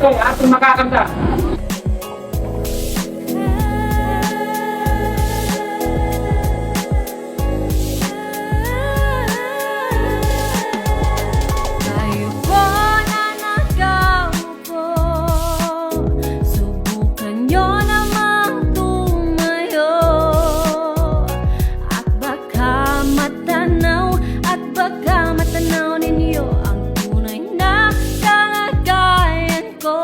ito ay ating makakanta. Kayo po na nakaupo, subukan nyo namang tumayo. At baka matanaw ninyo ang tunay na kalagayan ko.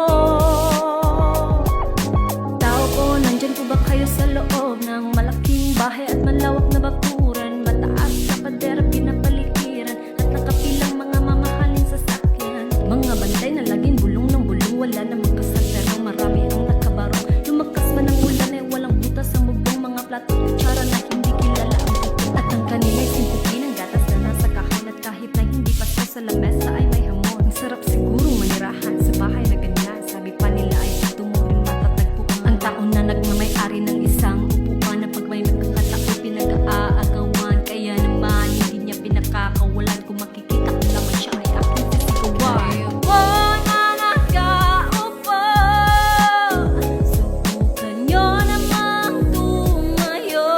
Tao po, nandyan po ba kayo sa loob ng malaking bahay at malawak na bakuran? Mataas na pader, pinapalikiran at nakapilang mga mamahalin sasakyan. Mga bantay na laging bulong ng bulong, wala namang kasal pero marami ang nakabarong. Lumakas man ang ulan ay walang butas sa bubong, mga plato at kutsara na hindi kilala ang buto. At ang kanina'y simpukin ang gatas na nasa kahon, at kahit na hindi pasto sa lamesa ay may hamon. Ang sarap sigurong manirahan sa bahay na ganyan, sabi pa nila ay dito mo rin matatagpuan. Ang taon na nagmamay-ari ng isang upuan, na pag may magkakatao pinag-aagawan. Kaya naman hindi niya pinakakawalan, kung makikita ko naman siya ay aking sisigawan. Kayo po na nakaupo, subukan nyo namang tumayo.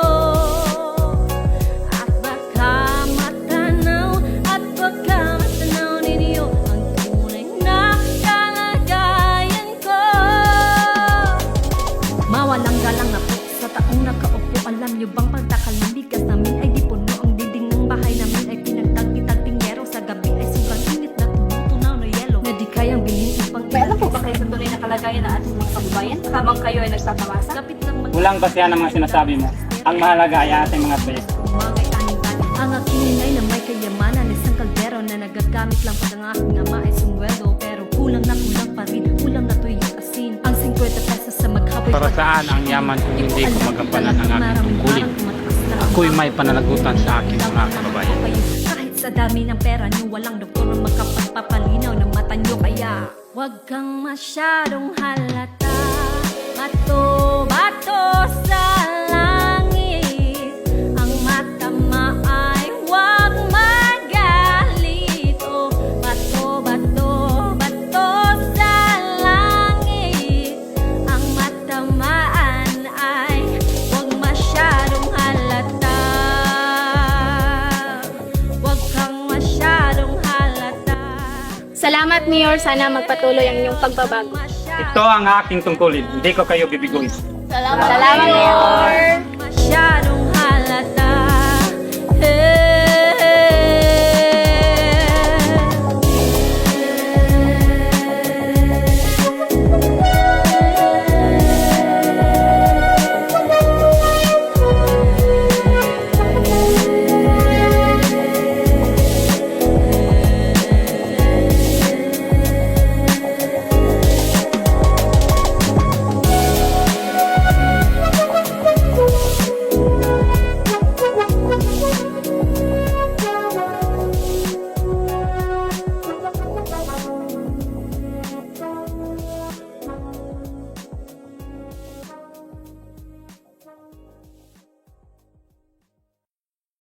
At baka matanaw ninyo ang tunay na kalagayan ko. Mawalang galang na po sa taong nakaupo. Alam nyo bang pagtakal ng bigas namin ay di puno, ang dinding ng bahay namin ay pinagtagpi-tagping yero. Sa gabi ay sobrang init na tumutunaw na yelo, na di kayang bilhin upang May alam po ba kayo sa tunay na kalagayan ng ating mga kababayan habang kayo ay nagtatawasa? Kapit lang Kulang ba siya ng mga sinasabi mo? Ang mahalaga ay ating mga beses. umangay aning-aning. Ang aking inay na may kayamanan, isang kaldero na nagagamit lang pag ang aking ama ay sumweldo. Pero kulang pa rin, kulang na tuyo asin. Ang 50 pesos sa maghaboy. Para saan ang yaman kung hindi ko magampanan ang aking tungkulin? Ako'y may pananagutan sa aking mga kababayan. Kahit sa dami ng pera nyo, walang doktor na makapagpapalinaw ng mata nyo. Kaya wag kang masyadong halata, bato-bato sa langit. Ang mata ay wag magalit. O bato-bato sa langit. Ang matamaan ay wag masyadong halata. Wag kang masyadong halata. Salamat, Mayor. Sana magpatuloy ang inyong pagbabago. Ito ang aking tungkulin. Hindi ko kayo bibiguin. Salamat, Mayor. Masyadong